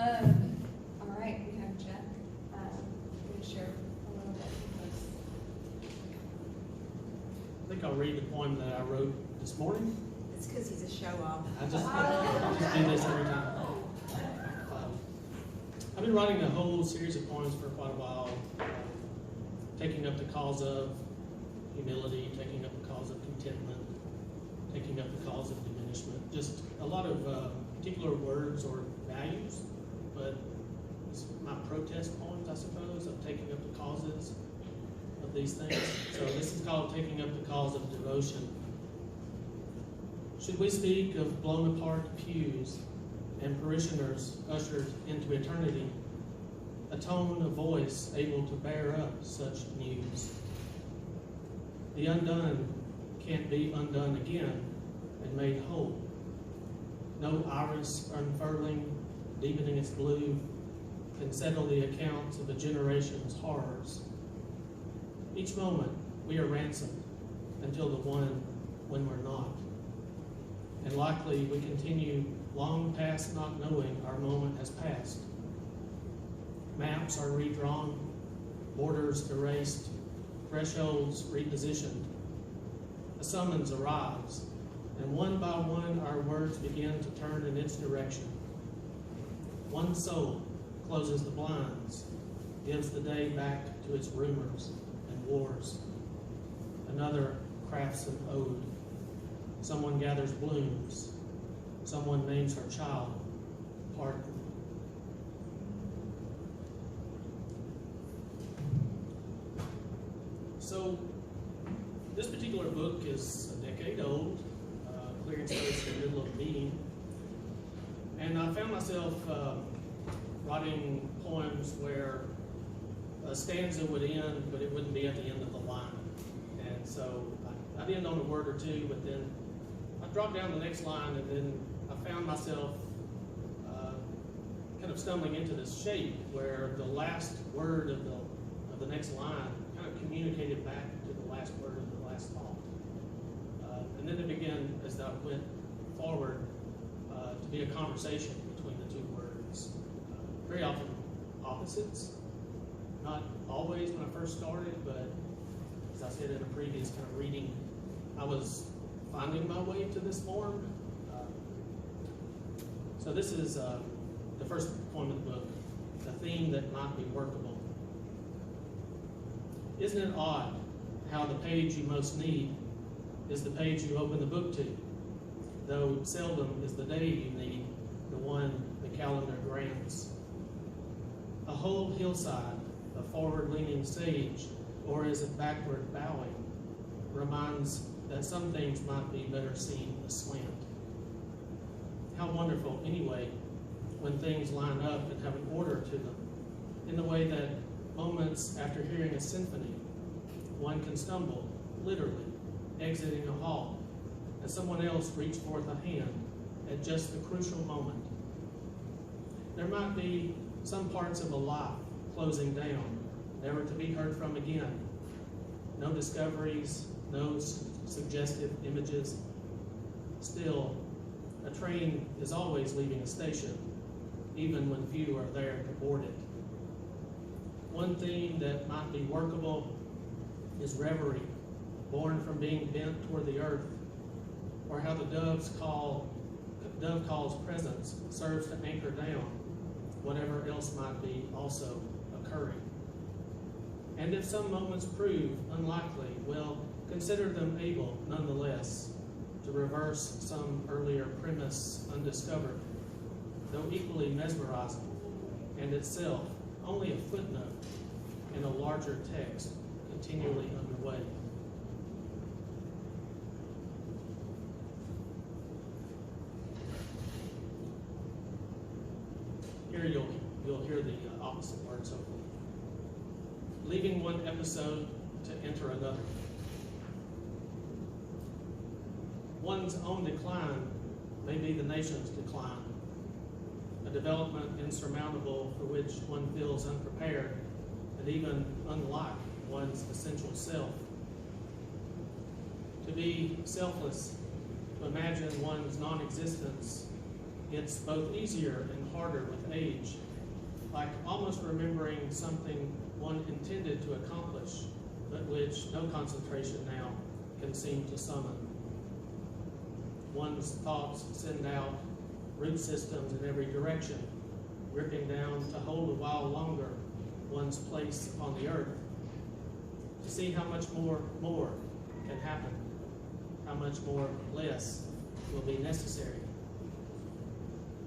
All right, we have Jeff. Going to share a little bit with us. I think I'll read the poem that I wrote this morning. It's because he's a show-off. I just do this every time. I've been writing a whole series of poems for quite a while, taking up the cause of humility, taking up the cause of contentment, taking up the cause of diminishment. Just a lot of particular words or values, but it's my protest poems, I suppose, of taking up the causes of these things. So this is called Taking Up the Cause of Devotion. Should we speak of blown apart pews and parishioners ushered into eternity, a tone of voice able to bear up such news? The undone can't be undone again and made whole. No iris unfurling, deepening its blue, can settle the accounts of a generation's horrors. Each moment we are ransomed until the one when we're not. And likely we continue long past not knowing our moment has passed. Maps are redrawn, borders erased, thresholds repositioned. A summons arrives, and one by one our words begin to turn in its direction. One soul closes the blinds, gives the day back to its rumors and wars. Another crafts an ode. Someone gathers blooms. Someone names her child Hardin. So, this particular book is a decade old, clearing space in the middle of a meeting, and I found myself writing poems where a stanza would end, but it wouldn't be at the end of the line. And so I'd end on a word or two, but then I'd drop down the next line, and then I found myself kind of stumbling into this shape where the last word of the next line kind of communicated back to the last word of the last thought. And then it began, as I went forward, to be a conversation between the two words. Very often opposites. Not always when I first started, but as I said in a previous kind of reading, I was finding my way to this form. So this is the first poem of the book, a theme that might be workable. Isn't it odd how the page you most need is the page you open the book to, though seldom is the day you need the one the calendar grants? A whole hillside of forward-leaning sage, or is it backward bowing, reminds that some things might be better seen aslant. How wonderful, anyway, when things line up and have an order to them, in the way that moments after hearing a symphony, one can stumble, literally, exiting a hall, and someone else reach forth a hand at just the crucial moment. There might be some parts of a life closing down, never to be heard from again. No discoveries, no suggestive images. Still, a train is always leaving a station, even when few are there to board it. One theme that might be workable is reverie, born from being bent toward the earth, or how the dove call's presence serves to anchor down whatever else might be also occurring. And if some moments prove unlikely, well, consider them able, nonetheless, to reverse some earlier premise undiscovered, though equally mesmerizing, and itself only a footnote in a larger text continually underway. Here you'll hear the opposite words, hopefully. Leaving one episode to enter another. One's own decline may be the nation's decline, a development insurmountable for which one feels unprepared and even unlike one's essential self. To be selfless, to imagine one's non-existence gets both easier and harder with age, like almost remembering something one intended to accomplish, but which no concentration now can seem to summon. One's thoughts send out root systems in every direction, gripping down to hold a while longer one's place upon the earth, to see how much more can happen, how much more less will be necessary.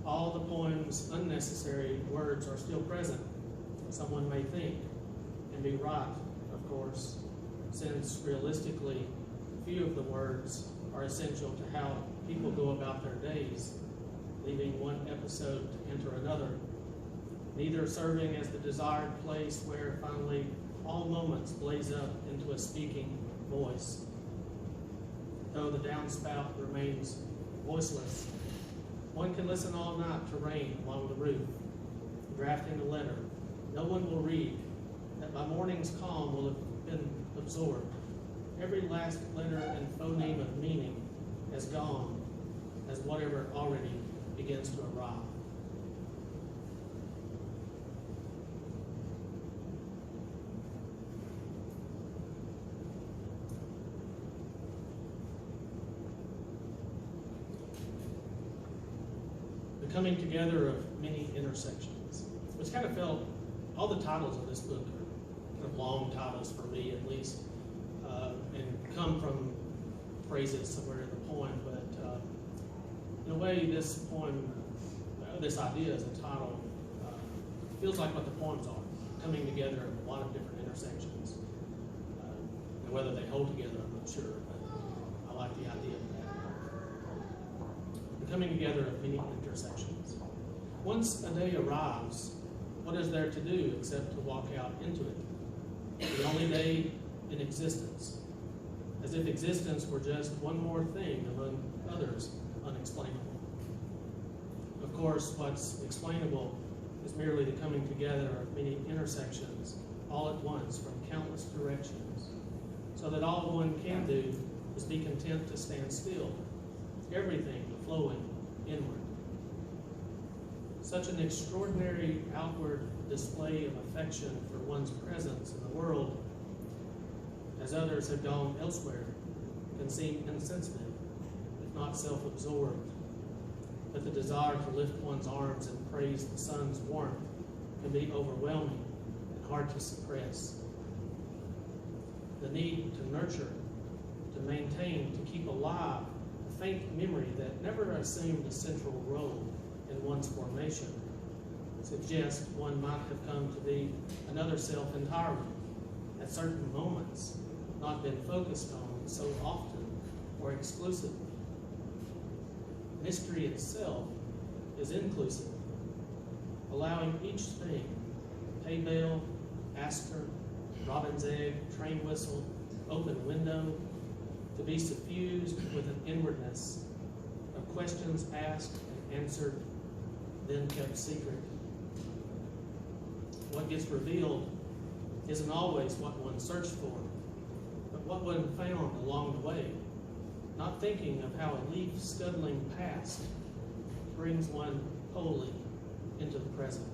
All the poem's unnecessary words are still present, someone may think, and be right, of course, since realistically, few of the words are essential to how people go about their days, leaving one episode to enter another, neither serving as the desired place where finally all moments blaze up into a speaking voice. Though the downspout remains voiceless, one can listen all night to rain along the roof, drafting a letter no one will read, that by morning's calm will have been absorbed. Every last letter and phoneme of meaning has gone as whatever already begins to arrive. The coming together of many intersections, which kind of felt, all the titles of this book are kind of long titles for me at least, and come from phrases somewhere in the poem, but in a way this poem, this idea as a title, feels like what the poems are, coming together of a lot of different intersections. And whether they hold together, I'm not sure, but I like the idea of that. The coming together of many intersections. Once a day arrives, what is there to do except to walk out into it? The only day in existence, as if existence were just one more thing among others unexplainable. Of course, what's explainable is merely the coming together of many intersections all at once from countless directions, so that all one can do is be content to stand still, everything flowing inward. Such an extraordinary outward display of affection for one's presence in the world, as others have gone elsewhere, can seem insensitive, if not self-absorbed. But the desire to lift one's arms and praise the sun's warmth can be overwhelming and hard to suppress. The need to nurture, to maintain, to keep alive a faint memory that never assumed a central role in one's formation suggests one might have come to be another self entirely, at certain moments, not been focused on so often or exclusively. Mystery itself is inclusive, allowing each thing, hay bale, aster, robin's egg, train whistle, open window, to be suffused with an inwardness of questions asked and answered, then kept secret. What gets revealed isn't always what one searched for, but what one found along the way, not thinking of how a leaf scuttling past brings one wholly into the present.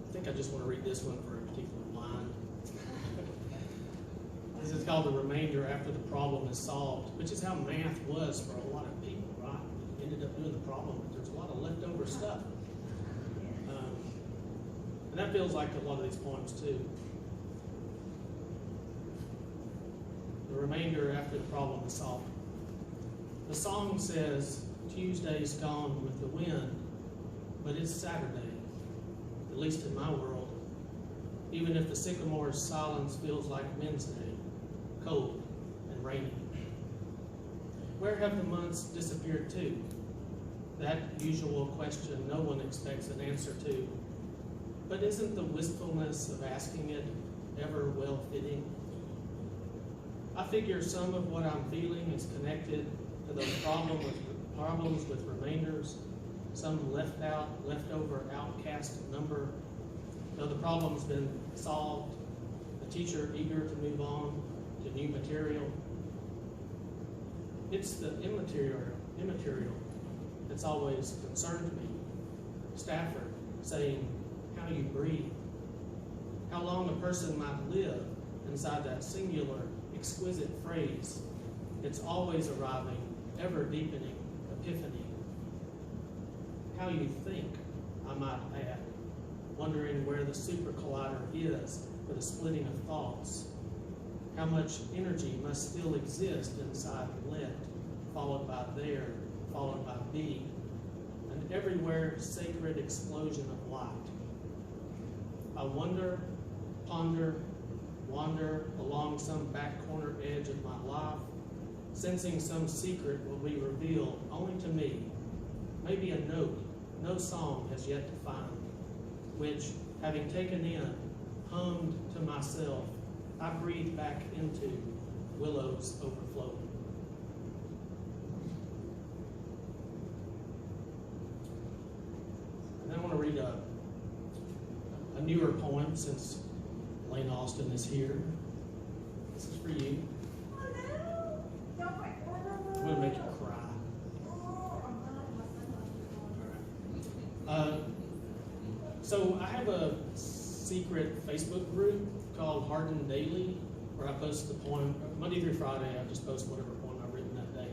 I think I just want to read this one for a particular line. This is called The Remainder After the Problem is Solved, which is how math was for a lot of people, right? You ended up doing the problem, but there's a lot of leftover stuff. And that feels like a lot of these poems too. The remainder after the problem is solved. The song says, Tuesday's gone with the wind, but it's Saturday, at least in my world, even if the sycamore's silence feels like Wednesday, cold and rainy. Where have the months disappeared to? That usual question no one expects an answer to. But isn't the wistfulness of asking it ever well-fitting? I figure some of what I'm feeling is connected to those problems with remainders, some left out, leftover, outcast number. Though the problem's been solved, the teacher eager to move on to new material. It's the immaterial that's always concerned me. Stafford saying how you breathe, how long a person might live inside that singular, exquisite phrase. It's always arriving, ever deepening epiphany. How you think, I might add, wondering where the super collider is for the splitting of thoughts. How much energy must still exist inside let, followed by there, followed by be, an everywhere sacred explosion of light. I wonder, ponder, wander along some back corner edge of my life, sensing some secret will be revealed only to me, maybe a note no song has yet to find, which, having taken in, hummed to myself, I breathe back into willows overflowing. And then I want to read a newer poem since Lane Austin is here. This is for you. I'm going to make you cry. So I have a secret Facebook group called Hardin Daily, where I post the poem Monday through Friday. I just post whatever poem I've written that day.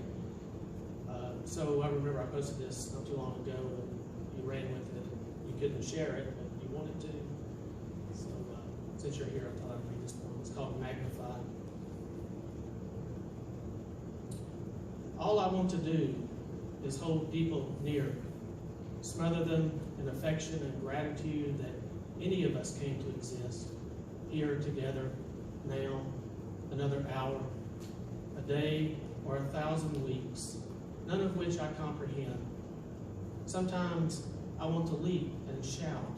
So I remember I posted this not too long ago, and you ran with it. You couldn't share it, but you wanted to. So since you're here, I thought I'd read this poem. It's called Magnified. All I want to do is hold people near, smother them in affection and gratitude that any of us came to exist, here together, now, another hour, a day, or 1,000 weeks, none of which I comprehend. Sometimes I want to leap and shout,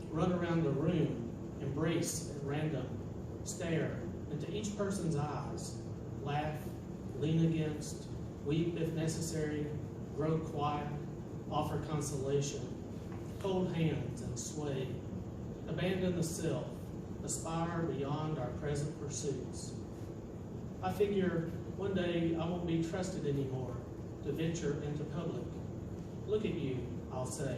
run around the room, embrace at random, stare into each person's eyes, laugh, lean against, weep if necessary, grow quiet, offer consolation, hold hands and sway, abandon the self, aspire beyond our present pursuits. I figure one day I won't be trusted anymore to venture into public. Look at you, I'll say.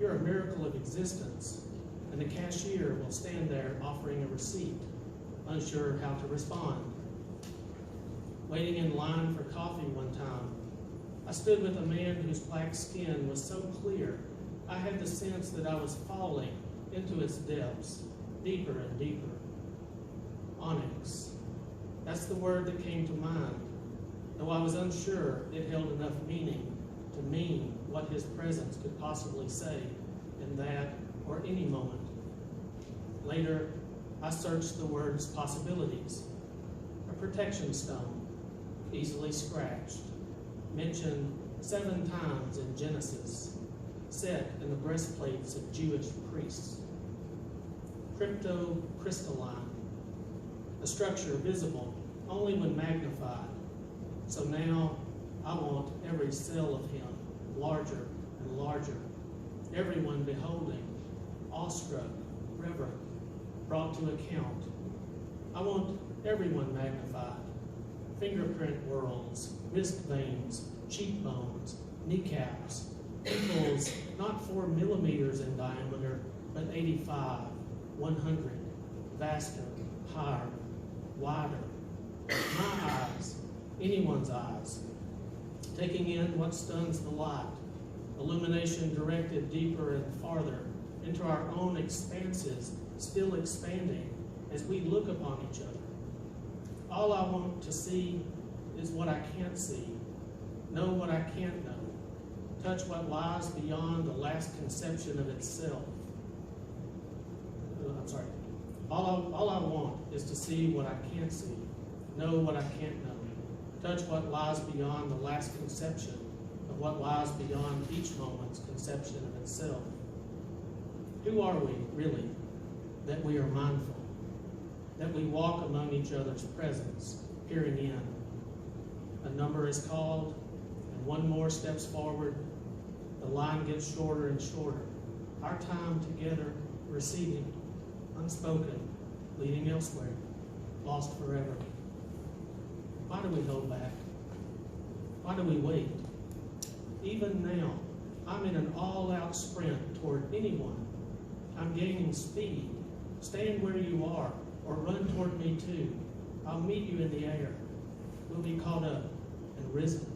You're a miracle of existence, and the cashier will stand there offering a receipt, unsure how to respond. Waiting in line for coffee one time, I stood with a man whose black skin was so clear, I had the sense that I was falling into its depths, deeper and deeper. Onyx. That's the word that came to mind, though I was unsure it held enough meaning to mean what his presence could possibly say in that or any moment. Later, I searched the word's possibilities. A protection stone, easily scratched, mentioned 7 times in Genesis, set in the breastplates of Jewish priests. Cryptocrystalline, a structure visible only when magnified. So now I want every cell of him larger and larger, everyone beholding, awestruck, reverent, brought to account. I want everyone magnified, fingerprint worlds, wrist veins, cheekbones, kneecaps, pimples not 4 millimeters in diameter, but 85, 100, vaster, higher, wider. My eyes, anyone's eyes, taking in what stuns the light, illumination directed deeper and farther into our own expanses, still expanding as we look upon each other. All I want to see is what I can't see, know what I can't know, touch what lies beyond the last conception of itself. All I want is to see what I can't see, know what I can't know, touch what lies beyond the last conception of what lies beyond each moment's conception of itself. Who are we, really, that we are mindful, that we walk among each other's presence, peering in? A number is called, and one more steps forward. The line gets shorter and shorter. Our time together receding, unspoken, leading elsewhere, lost forever. Why do we hold back? Why do we wait? Even now, I'm in an all-out sprint toward anyone. I'm gaining speed. Stand where you are, or run toward me too. I'll meet you in the air. We'll be caught up and risen